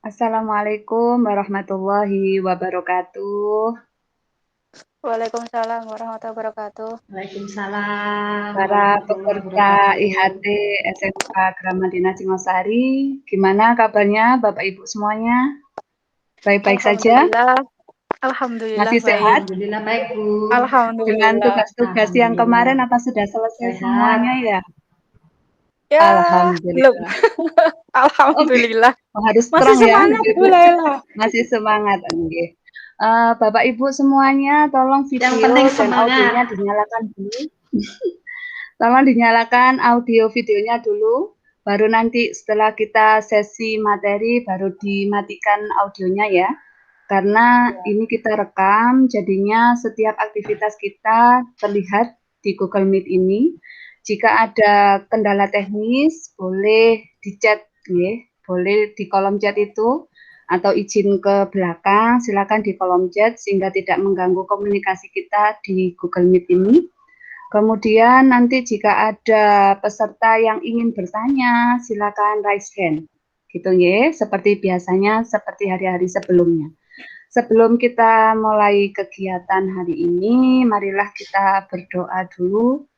Assalamualaikum warahmatullahi wabarakatuh. Waalaikumsalam warahmatullahi wabarakatuh. Waalaikumsalam Para warahmatullahi peserta wabarakatuh. IHT SMK Gramadina Singosari, gimana kabarnya Bapak Ibu semuanya? Baik-baik saja? Alhamdulillah Masih baik. sehat? Alhamdulillah baik, Bu. Dengan Alhamdulillah. tugas-tugas yang Alhamdulillah. kemarin apa sudah selesai Sehat. semuanya ya? Ya, belum. Alhamdulillah. Oke, Alhamdulillah. harus Masih strong ya. semangat Bu Laila. Masih semangat. Oke. Bapak Ibu semuanya, tolong Yang video penting dan semangat. audionya dinyalakan dulu. Tolong dinyalakan audio videonya dulu, baru nanti setelah kita sesi materi baru dimatikan audionya ya. Karena ini kita rekam, jadinya setiap aktivitas kita terlihat di Google Meet ini. Jika ada kendala teknis, boleh di chat ya, boleh di kolom chat itu, atau izin ke belakang, silakan di kolom chat sehingga tidak mengganggu komunikasi kita di Google Meet ini. Kemudian nanti jika ada peserta yang ingin bertanya, silakan raise hand. Gitu ya, seperti biasanya, seperti hari-hari sebelumnya. Sebelum kita mulai kegiatan hari ini, marilah kita berdoa dulu.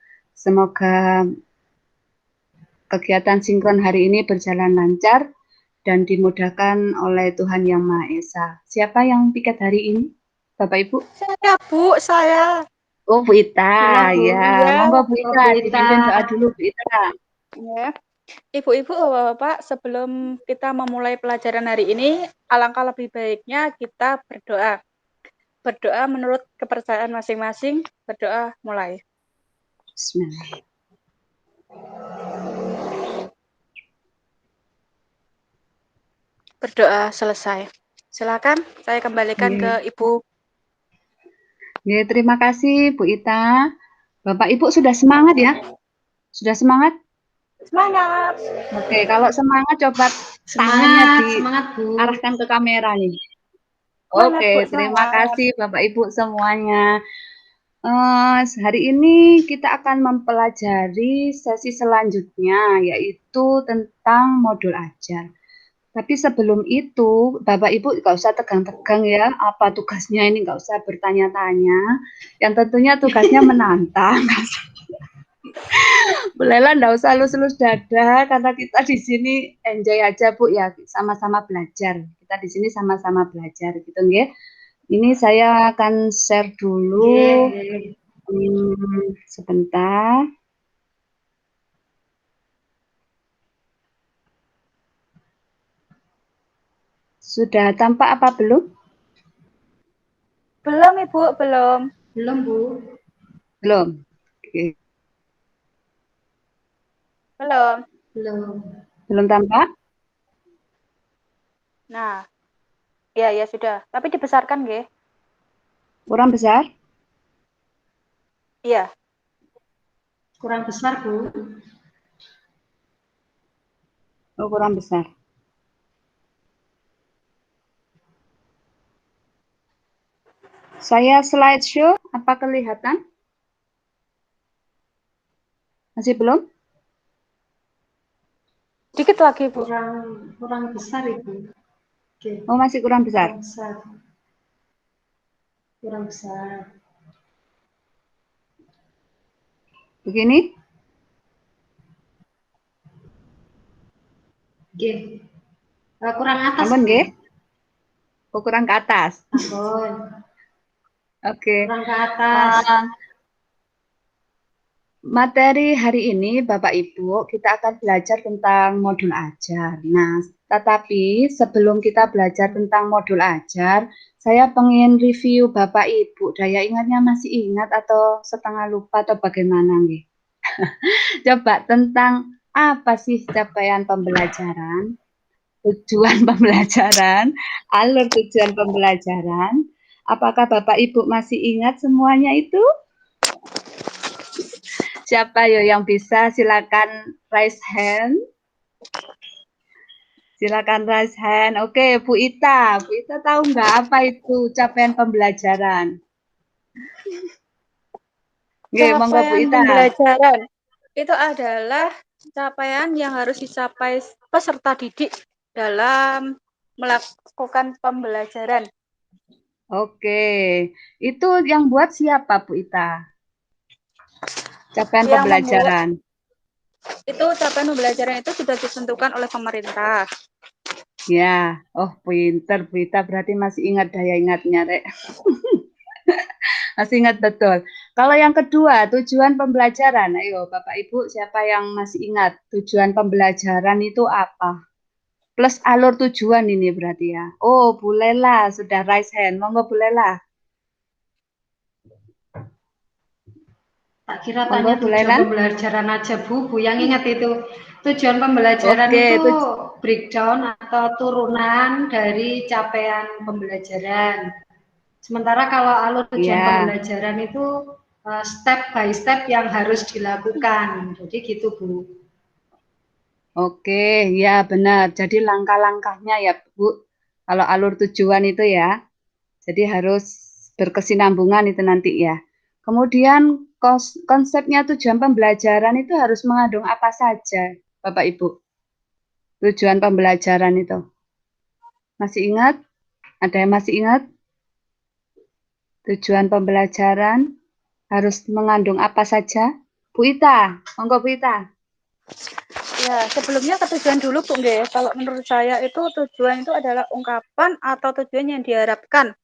Semoga kegiatan sinkron hari ini berjalan lancar dan dimudahkan oleh Tuhan Yang Maha Esa. Siapa yang piket hari ini? Bapak Ibu? Saya Bu, saya. Oh, Bu Ita, Belum, Bu. ya. Ya, Monggo Bu Oh, Ita, Bu Ita. dipimpin doa dulu Bu Ita. ya. Ibu-ibu, Bapak, sebelum kita memulai pelajaran hari ini, alangkah lebih baiknya kita berdoa. Berdoa menurut kepercayaan masing-masing. Berdoa mulai. Bismillah. Berdoa selesai. Silakan saya kembalikan ke Ibu. Ya, terima kasih Bu Ita. Bapak Ibu sudah semangat ya? Sudah semangat? Semangat. Oke, kalau semangat coba tangannya Semangat, Bu. diarahkan ke kamera nih. Semangat, Bu, Oke, terima semangat. kasih Bapak Ibu semuanya. Hari ini kita akan mempelajari sesi selanjutnya, yaitu tentang modul ajar. Tapi sebelum itu, Bapak Ibu nggak usah tegang-tegang ya, apa tugasnya ini nggak usah bertanya-tanya. Yang tentunya tugasnya menantang. Bu Lela nggak usah lus-lus dada, karena kita di sini enjoy aja Bu ya, sama-sama belajar. Kita di sini sama-sama belajar gitu nggih. Ini saya akan share dulu. Sebentar. Sudah tampak apa belum? Belum, Ibu, belum. Belum, Bu. Belum. Oke. Belum. Belum. Belum tampak? Nah, ya sudah. Tapi dibesarkan, nggih? Kurang besar? Iya. Kurang besar, Bu. Oh, kurang besar. Saya slideshow, apa kelihatan? Masih belum? Dikit lagi, Bu. Kurang besar, Ibu. Oke. Oh, masih kurang besar. Kurang besar. Kurang besar. Begini? Oke. Kurang atas, Ampun, Bu. nggih? Oh, kurang ke atas. Ampun. Oke. Kurang ke atas. Materi hari ini, Bapak Ibu, kita akan belajar tentang modul ajar. Nah, tetapi sebelum kita belajar tentang modul ajar, saya pengen review Bapak Ibu. Daya ingatnya masih ingat atau setengah lupa atau bagaimana nih? Coba tentang apa sih capaian pembelajaran, tujuan pembelajaran, alur tujuan pembelajaran. Apakah Bapak Ibu masih ingat semuanya itu? Siapa yo yang bisa, silakan raise hand. Silakan raise hand. Oke, Bu Ita. Bu Ita tahu nggak apa itu capaian pembelajaran? Nggih, monggo Bu Capaian Ita. pembelajaran itu adalah capaian yang harus dicapai peserta didik dalam melakukan pembelajaran. Oke, itu yang buat siapa Bu Ita? Capaian Yang pembelajaran. Itu capaian pembelajaran itu sudah ditentukan oleh pemerintah. Ya, oh pinter Bu Ita, berarti masih ingat daya ingatnya, Rek. Masih ingat betul. Kalau yang kedua, tujuan pembelajaran. Ayo Bapak Ibu, siapa yang masih ingat tujuan pembelajaran itu apa? Plus alur tujuan ini berarti ya. Oh, Bu Lela sudah raise hand. Monggo Bu Lela. Tak kira Monggo tanya Bu tujuan Lela. pembelajaran aja Bu yang ingat itu. Tujuan pembelajaran Oke, itu breakdown atau turunan dari capaian pembelajaran. Sementara kalau alur tujuan ya. pembelajaran itu step by step yang harus dilakukan. Jadi gitu Bu. Oke, ya benar. Jadi langkah-langkahnya ya Bu. Kalau alur tujuan itu ya. Jadi harus berkesinambungan itu nanti ya. Kemudian konsepnya tujuan pembelajaran itu harus mengandung apa saja, Bapak Ibu? Tujuan pembelajaran itu. Masih ingat? Ada yang masih ingat? Tujuan pembelajaran harus mengandung apa saja? Bu Ita, monggo Bu Ita. Ya, sebelumnya ke tujuan dulu Bu nggih. Kalau menurut saya itu tujuan itu adalah ungkapan atau tujuan yang diharapkan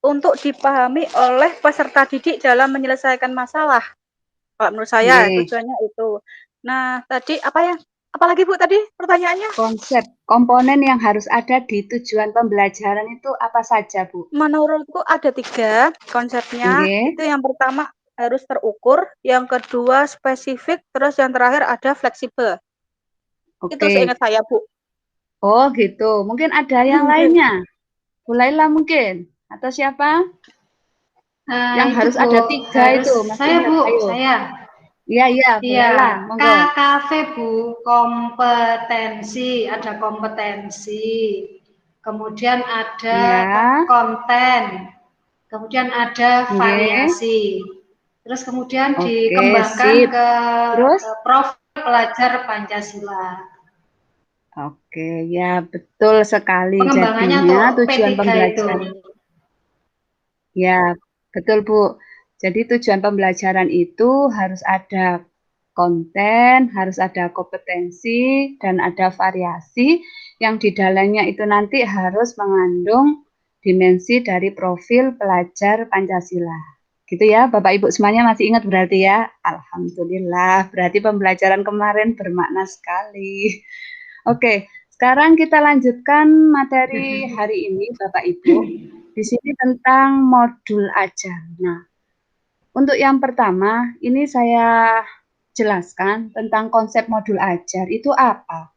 untuk dipahami oleh peserta didik dalam menyelesaikan masalah. Kalau menurut saya tujuannya itu. Nah, tadi apa ya? Apalagi Bu tadi pertanyaannya? Konsep, komponen yang harus ada di tujuan pembelajaran itu apa saja, Bu? Menurutku ada 3 konsepnya. Itu yang pertama harus terukur, yang kedua spesifik, terus yang terakhir ada fleksibel. Itu seingat saya, Bu. Oh gitu, mungkin ada yang lainnya. Bu Laila mungkin, atau siapa? Yang harus Bu, ada 3 itu, masih saya ingat? Bu, Ayo. saya. Iya, Bu Laila, monggo. KKV Bu, kompetensi, ada kompetensi. Kemudian ada konten. Kemudian ada variasi. Terus kemudian dikembangkan ke profil pelajar Pancasila. Oke, ya betul sekali. Pengembangannya Jadinya untuk tujuan P3 pembelajaran. itu. Ya, betul Bu. Jadi tujuan pembelajaran itu harus ada konten, harus ada kompetensi, dan ada variasi yang di dalamnya itu nanti harus mengandung dimensi dari profil pelajar Pancasila. Gitu ya, Bapak Ibu semuanya masih ingat berarti ya? Alhamdulillah, berarti pembelajaran kemarin bermakna sekali. Oke, sekarang kita lanjutkan materi hari ini, Bapak Ibu. Di sini tentang modul ajar. Nah, untuk yang pertama, ini saya jelaskan tentang konsep modul ajar itu apa.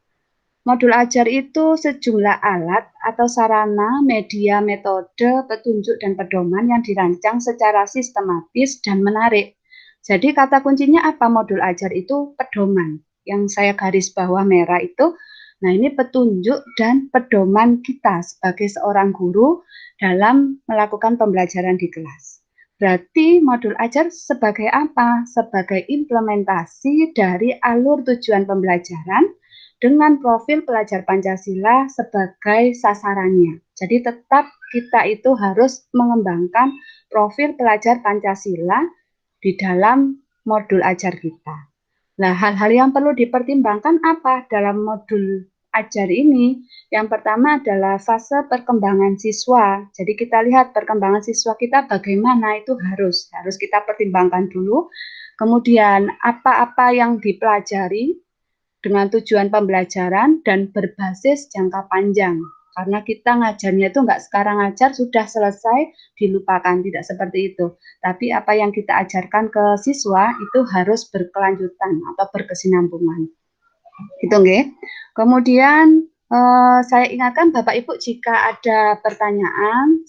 Modul ajar itu sejumlah alat atau sarana, media, metode, petunjuk, dan pedoman yang dirancang secara sistematis dan menarik. Jadi kata kuncinya apa modul ajar itu? Pedoman. Yang saya garis bawah merah itu, nah ini petunjuk dan pedoman kita sebagai seorang guru dalam melakukan pembelajaran di kelas. Berarti modul ajar sebagai apa? Sebagai implementasi dari alur tujuan pembelajaran dengan profil pelajar Pancasila sebagai sasarannya. Jadi tetap kita itu harus mengembangkan profil pelajar Pancasila di dalam modul ajar kita. Nah, hal-hal yang perlu dipertimbangkan apa dalam modul ajar ini? Yang pertama adalah fase perkembangan siswa. Jadi kita lihat perkembangan siswa kita bagaimana, itu harus kita pertimbangkan dulu. Kemudian apa-apa yang dipelajari dengan tujuan pembelajaran dan berbasis jangka panjang. Karena kita ngajarnya itu nggak sekarang ngajar sudah selesai dilupakan, tidak seperti itu. Tapi apa yang kita ajarkan ke siswa itu harus berkelanjutan atau berkesinambungan. Gitu nggih. Kemudian saya ingatkan Bapak Ibu jika ada pertanyaan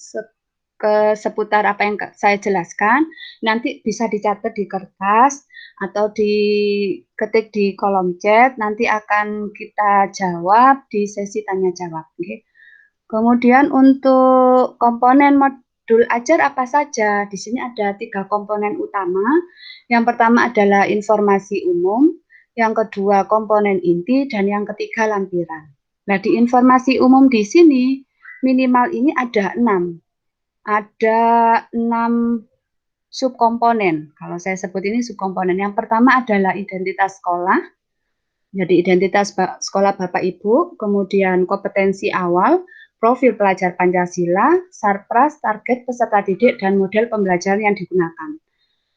seputar apa yang saya jelaskan, nanti bisa dicatat di kertas atau diketik di kolom chat, nanti akan kita jawab di sesi tanya jawab. Okay. Kemudian untuk komponen modul ajar apa saja? Di sini ada 3 komponen utama. Yang pertama adalah informasi umum, yang kedua komponen inti, dan yang ketiga lampiran. Nah, di informasi umum di sini minimal ini ada 6. Ada 6 subkomponen. Kalau saya sebut ini subkomponen. Yang pertama adalah identitas sekolah. Jadi identitas sekolah Bapak Ibu, kemudian kompetensi awal, profil pelajar Pancasila, sarpras, target peserta didik, dan model pembelajaran yang digunakan.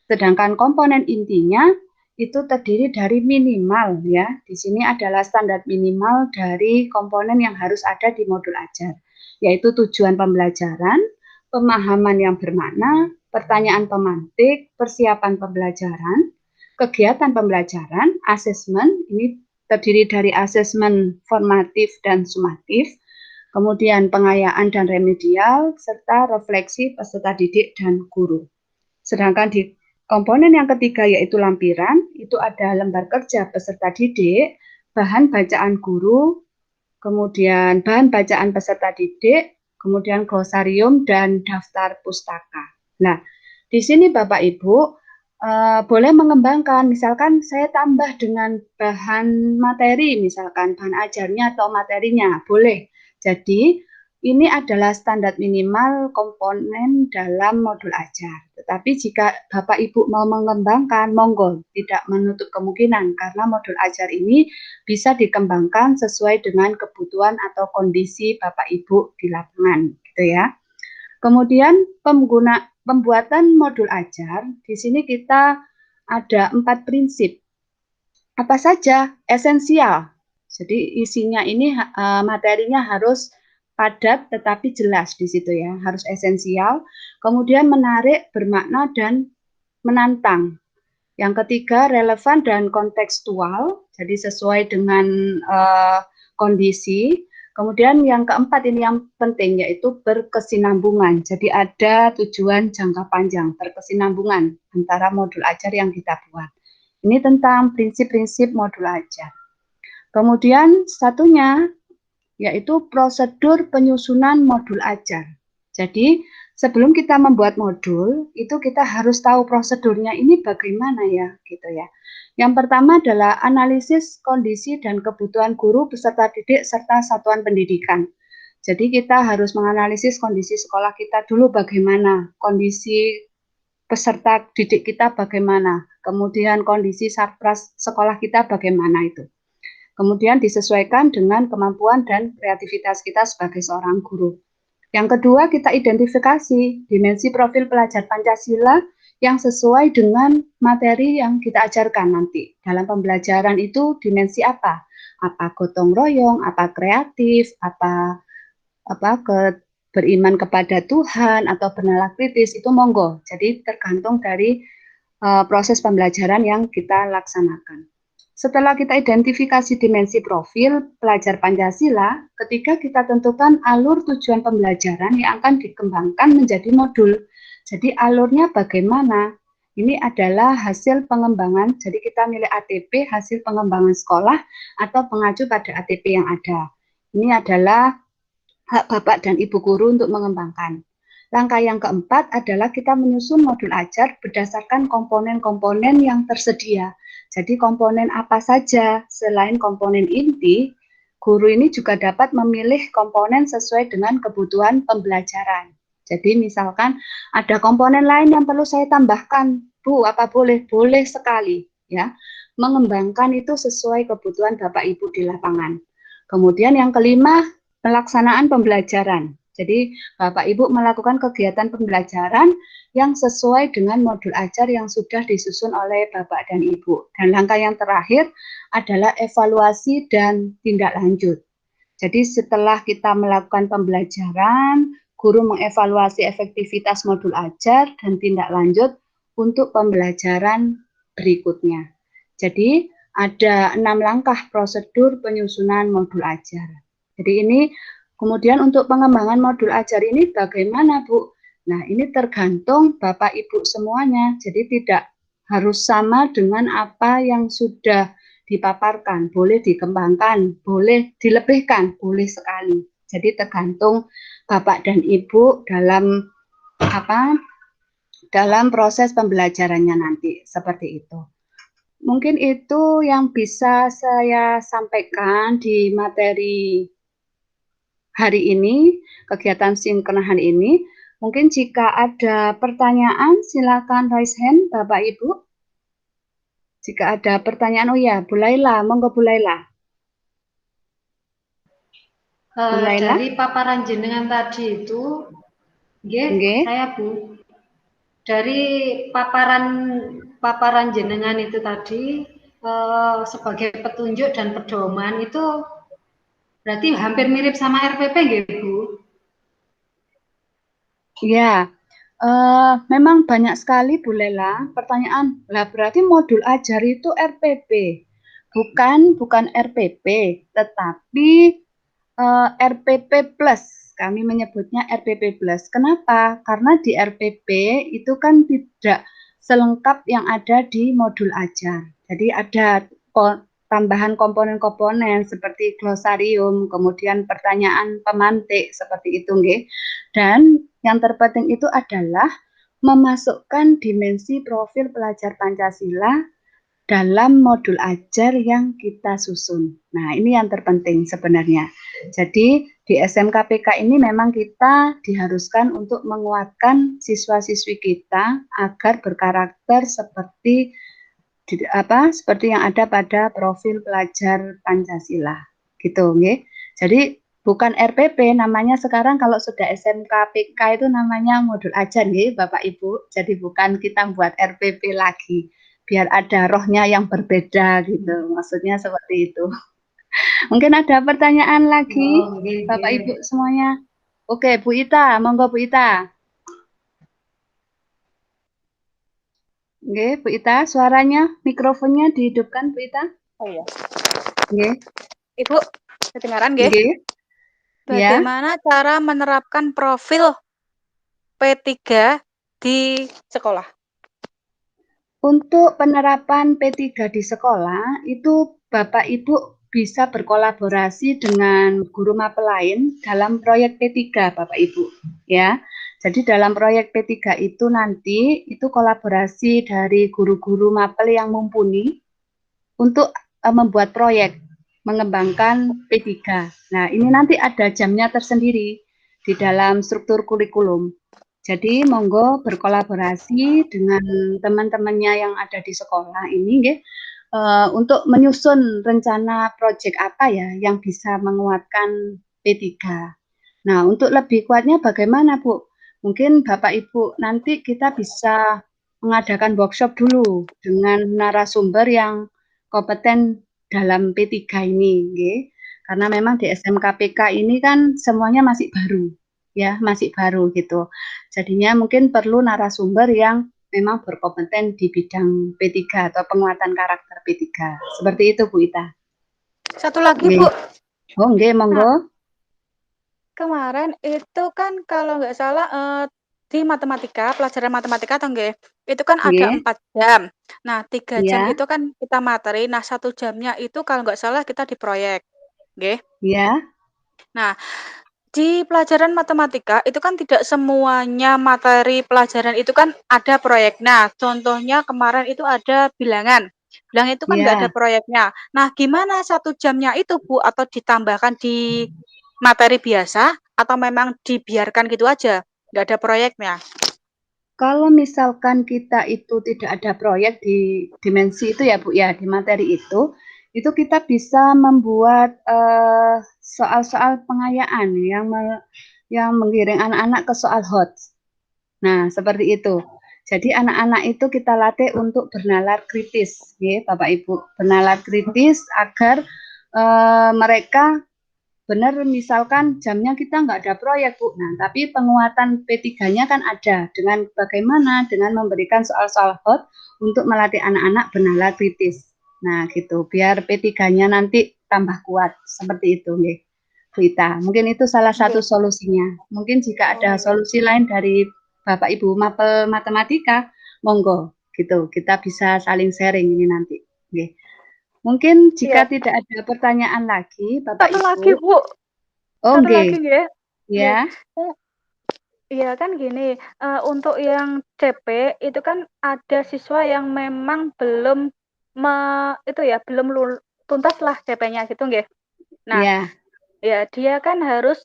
Sedangkan komponen intinya itu terdiri dari minimal ya. Di sini adalah standar minimal dari komponen yang harus ada di modul ajar, yaitu tujuan pembelajaran, pemahaman yang bermakna, pertanyaan pemantik, persiapan pembelajaran, kegiatan pembelajaran, asesmen, ini terdiri dari asesmen formatif dan sumatif, kemudian pengayaan dan remedial, serta refleksi peserta didik dan guru. Sedangkan di komponen yang ketiga yaitu lampiran, itu ada lembar kerja peserta didik, bahan bacaan guru, kemudian bahan bacaan peserta didik, kemudian glosarium dan daftar pustaka. Nah, di sini Bapak Ibu boleh mengembangkan, misalkan saya tambah dengan bahan materi, misalkan bahan ajarnya atau materinya, boleh. Jadi, ini adalah standar minimal komponen dalam modul ajar. Tetapi jika Bapak Ibu mau mengembangkan, monggo, tidak menutup kemungkinan karena modul ajar ini bisa dikembangkan sesuai dengan kebutuhan atau kondisi Bapak Ibu di lapangan, gitu ya. Kemudian pembuatan modul ajar, di sini kita ada 4 prinsip. Apa saja? Esensial. Jadi isinya ini materinya harus padat tetapi jelas di situ ya, harus esensial. Kemudian menarik, bermakna dan menantang. Yang ketiga relevan dan kontekstual, jadi sesuai dengan kondisi. Kemudian yang keempat ini yang penting yaitu berkesinambungan. Jadi ada tujuan jangka panjang, berkesinambungan antara modul ajar yang kita buat. Ini tentang prinsip-prinsip modul ajar. Kemudian satunya yaitu prosedur penyusunan modul ajar. Jadi sebelum kita membuat modul, itu kita harus tahu prosedurnya ini bagaimana ya, gitu ya. Yang pertama adalah analisis kondisi dan kebutuhan guru, peserta didik, serta satuan pendidikan. Jadi kita harus menganalisis kondisi sekolah kita dulu bagaimana, kondisi peserta didik kita bagaimana, kemudian kondisi sarpras sekolah kita bagaimana itu. Kemudian disesuaikan dengan kemampuan dan kreativitas kita sebagai seorang guru. Yang kedua, kita identifikasi dimensi profil pelajar Pancasila yang sesuai dengan materi yang kita ajarkan nanti. Dalam pembelajaran itu dimensi apa? Apa gotong royong, apa kreatif, apa beriman kepada Tuhan atau bernalar kritis, itu monggo. Jadi tergantung dari proses pembelajaran yang kita laksanakan. Setelah kita identifikasi dimensi profil pelajar Pancasila, ketiga kita tentukan alur tujuan pembelajaran yang akan dikembangkan menjadi modul. Jadi alurnya bagaimana? Ini adalah hasil pengembangan, jadi kita milih ATP, hasil pengembangan sekolah, atau pengacu pada ATP yang ada. Ini adalah hak Bapak dan Ibu guru untuk mengembangkan. Langkah yang keempat adalah kita menyusun modul ajar berdasarkan komponen-komponen yang tersedia. Jadi komponen apa saja selain komponen inti, guru ini juga dapat memilih komponen sesuai dengan kebutuhan pembelajaran. Jadi misalkan ada komponen lain yang perlu saya tambahkan, Bu, apa boleh? Boleh sekali, ya. Mengembangkan itu sesuai kebutuhan Bapak Ibu di lapangan. Kemudian yang kelima, pelaksanaan pembelajaran. Jadi Bapak Ibu melakukan kegiatan pembelajaran yang sesuai dengan modul ajar yang sudah disusun oleh Bapak dan Ibu. Dan langkah yang terakhir adalah evaluasi dan tindak lanjut. Jadi setelah kita melakukan pembelajaran, guru mengevaluasi efektivitas modul ajar dan tindak lanjut untuk pembelajaran berikutnya. Jadi ada 6 langkah prosedur penyusunan modul ajar. Jadi ini kemudian untuk pengembangan modul ajar ini bagaimana, Bu? Nah, ini tergantung Bapak Ibu semuanya. Jadi tidak harus sama dengan apa yang sudah dipaparkan. Boleh dikembangkan, boleh dilebihkan, boleh sekali. Jadi tergantung Bapak dan Ibu dalam proses pembelajarannya nanti, seperti itu. Mungkin itu yang bisa saya sampaikan di materi hari ini, kegiatan sinkron hari ini. Mungkin jika ada pertanyaan, silakan raise hand, Bapak Ibu. Jika ada pertanyaan, oh ya, Bu Laila, monggo Bu Laila. Dari paparan jenengan tadi itu, saya Bu. Dari paparan jenengan itu tadi sebagai petunjuk dan pedoman itu berarti hampir mirip sama RPP nggih, Bu? Ya, memang banyak sekali Bu Lela pertanyaan. Lah berarti modul ajar itu RPP. Bukan RPP, tetapi RPP plus. Kami menyebutnya RPP plus. Kenapa? Karena di RPP itu kan tidak selengkap yang ada di modul ajar. Jadi ada tambahan komponen-komponen seperti glosarium, kemudian pertanyaan pemantik seperti itu, nggih. Dan yang terpenting itu adalah memasukkan dimensi profil pelajar Pancasila dalam modul ajar yang kita susun. Nah, ini yang terpenting sebenarnya. Jadi, di SMKPK ini memang kita diharuskan untuk menguatkan siswa-siswi kita agar berkarakter seperti yang ada pada profil pelajar Pancasila. Gitu, nggih. Jadi, bukan RPP, namanya sekarang kalau sudah SMKPK itu namanya modul ajar, nggih, Bapak Ibu. Jadi, bukan kita buat RPP lagi. Biar ada rohnya yang berbeda gitu, maksudnya seperti itu. Mungkin ada pertanyaan lagi, Bapak Ibu semuanya. Oke, Bu Ita, monggo Bu Ita. Oke, Bu Ita, suaranya, mikrofonnya dihidupkan, Bu Ita. Oh iya. Oke. Ibu, kedengaran nggih? Oke. Bagaimana cara menerapkan profil P3 di sekolah? Untuk penerapan P3 di sekolah, itu Bapak Ibu bisa berkolaborasi dengan guru mapel lain dalam proyek P3, Bapak Ibu. Ya, jadi dalam proyek P3 itu nanti, itu kolaborasi dari guru-guru mapel yang mumpuni untuk membuat proyek, mengembangkan P3. Nah, ini nanti ada jamnya tersendiri di dalam struktur kurikulum. Jadi monggo berkolaborasi dengan teman-temannya yang ada di sekolah ini nggih, untuk menyusun rencana proyek apa ya yang bisa menguatkan P3. Nah, untuk lebih kuatnya bagaimana, Bu? Mungkin Bapak Ibu nanti kita bisa mengadakan workshop dulu dengan narasumber yang kompeten dalam P3 ini nggih. Karena memang di SMKPK ini kan semuanya masih baru. Ya, masih baru gitu. Jadinya mungkin perlu narasumber yang memang berkompeten di bidang P3 atau penguatan karakter P3. Seperti itu, Bu Ita. Satu lagi, Bu. Oh, nggih, monggo. Kemarin itu kan kalau nggak salah di matematika, pelajaran matematika atau nggih, itu kan ada 4 jam. Nah, 3 jam itu kan kita materi, nah 1 jamnya itu kalau nggak salah kita di proyek, nggih. Iya. Nah, di pelajaran matematika itu kan tidak semuanya materi pelajaran itu kan ada proyek. Nah, contohnya kemarin itu ada bilangan. Bilangan itu kan nggak ada proyeknya. Nah, gimana 1 jamnya itu, Bu? Atau ditambahkan di materi biasa atau memang dibiarkan gitu aja, nggak ada proyeknya? Kalau misalkan kita itu tidak ada proyek di dimensi itu ya Bu ya, di materi itu kita bisa membuat soal-soal pengayaan yang menggiring anak-anak ke soal hot. Nah, seperti itu. Jadi anak-anak itu kita latih untuk bernalar kritis, ya Bapak Ibu, bernalar kritis agar mereka benar misalkan jamnya kita nggak ada proyek Bu, nah tapi penguatan P3-nya kan ada dengan bagaimana dengan memberikan soal-soal hot untuk melatih anak-anak bernalar kritis. Nah gitu, biar P3-nya nanti tambah kuat seperti itu nih, Bu Ita. Mungkin itu salah satu solusinya. Mungkin jika ada solusi lain dari Bapak Ibu mapel matematika, monggo gitu. Kita bisa saling sharing ini nanti. Oke. Mungkin jika tidak ada pertanyaan lagi, Bapak Satu Ibu. lagi, Bu. Oh, Satu lagi nggih. Ya. Iya kan gini, untuk yang CP itu kan ada siswa yang memang belum tuntas lah CP-nya gitu nggih. Nah, ya dia kan harus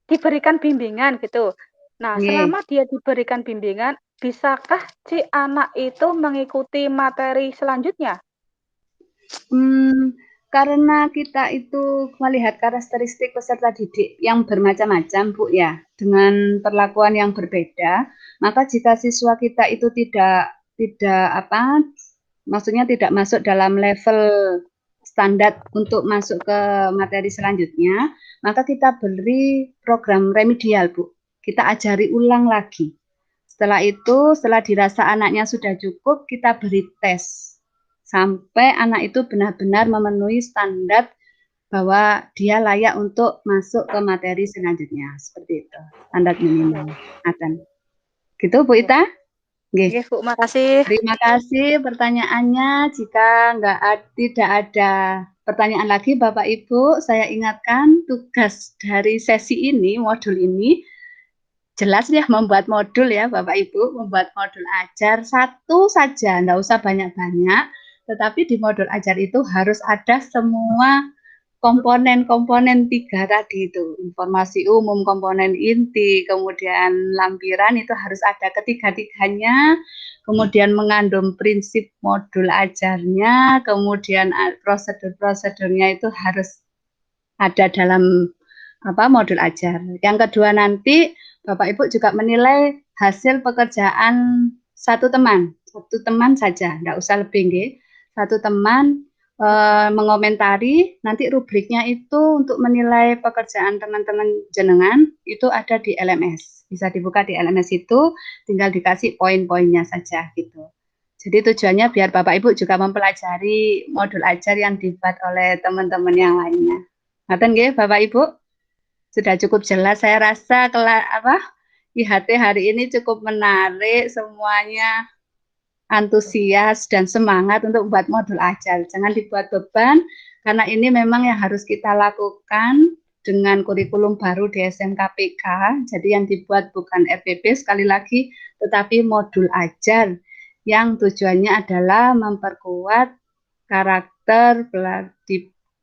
diberikan bimbingan gitu. Nah, selama dia diberikan bimbingan, bisakah si anak itu mengikuti materi selanjutnya? Karena kita itu melihat karakteristik peserta didik yang bermacam-macam, Bu ya, dengan perlakuan yang berbeda, maka jika siswa kita itu maksudnya tidak masuk dalam level standar untuk masuk ke materi selanjutnya, maka kita beri program remedial, Bu. Kita ajari ulang lagi. Setelah itu, setelah dirasa anaknya sudah cukup, kita beri tes sampai anak itu benar-benar memenuhi standar bahwa dia layak untuk masuk ke materi selanjutnya. Seperti itu, standar minimal. Gitu, Bu Ita? Oke, Bu, makasih. Terima kasih pertanyaannya. Jika tidak ada pertanyaan lagi, Bapak Ibu, saya ingatkan tugas dari sesi ini, modul ini, jelas ya membuat modul ya Bapak Ibu, membuat modul ajar satu saja, nggak usah banyak-banyak, tetapi di modul ajar itu harus ada semua komponen-komponen 3 tadi itu, informasi umum, komponen inti, kemudian lampiran itu harus ada ketiga-tiganya, kemudian mengandung prinsip modul ajarnya, kemudian prosedur-prosedurnya itu harus ada dalam modul ajar. Yang kedua nanti Bapak Ibu juga menilai hasil pekerjaan satu teman saja, nggak usah lebih nggih. Satu teman mengomentari, nanti rubriknya itu untuk menilai pekerjaan teman-teman jenengan itu ada di LMS. Bisa dibuka di LMS itu, tinggal dikasih poin-poinnya saja gitu. Jadi tujuannya biar Bapak Ibu juga mempelajari modul ajar yang dibuat oleh teman-teman yang lainnya. Ngaten nggih Bapak Ibu? Sudah cukup jelas saya rasa IHT hari ini cukup menarik, semuanya antusias dan semangat untuk membuat modul ajar. Jangan dibuat beban, karena ini memang yang harus kita lakukan dengan kurikulum baru di SMKPK. Jadi yang dibuat bukan RPP sekali lagi, tetapi modul ajar yang tujuannya adalah memperkuat karakter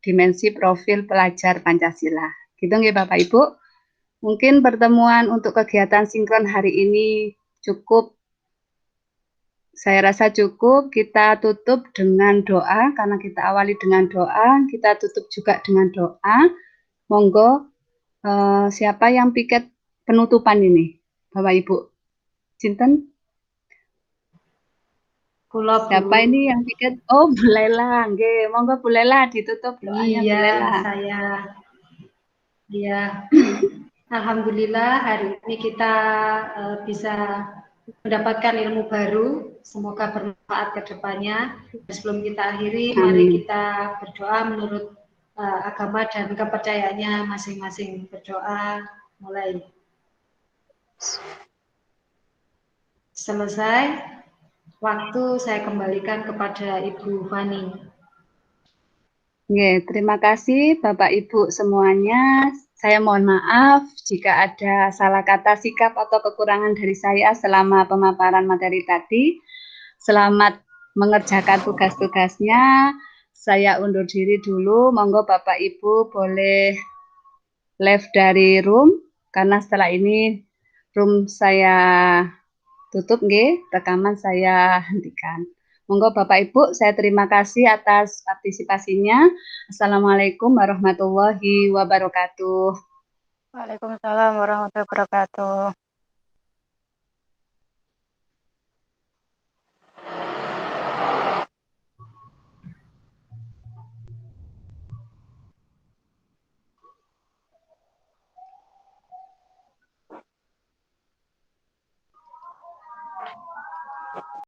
dimensi profil pelajar Pancasila. Gitu nggih Bapak Ibu? Mungkin pertemuan untuk kegiatan sinkron hari ini cukup. Saya rasa cukup, kita tutup dengan doa, karena kita awali dengan doa, kita tutup juga dengan doa. Monggo, siapa yang piket penutupan ini, Bapak Ibu? Cinten? Siapa ini yang piket? Oh, Bu Lela, nggih. Monggo Bu Lela ditutup doanya, Bu Lela. Saya. Iya. Alhamdulillah hari ini kita bisa mendapatkan ilmu baru, semoga bermanfaat ke depannya. Sebelum kita akhiri, mari kita berdoa menurut agama dan kepercayaannya masing-masing. Berdoa mulai. Selesai, waktu saya kembalikan kepada Ibu Fani. Terima kasih Bapak Ibu semuanya. Saya mohon maaf jika ada salah kata, sikap, atau kekurangan dari saya selama pemaparan materi tadi. Selamat mengerjakan tugas-tugasnya. Saya undur diri dulu. Monggo Bapak Ibu boleh live dari room, karena setelah ini room saya tutup, rekaman saya hentikan. Monggo Bapak Ibu, saya terima kasih atas partisipasinya. Assalamualaikum warahmatullahi wabarakatuh. Waalaikumsalam warahmatullahi wabarakatuh.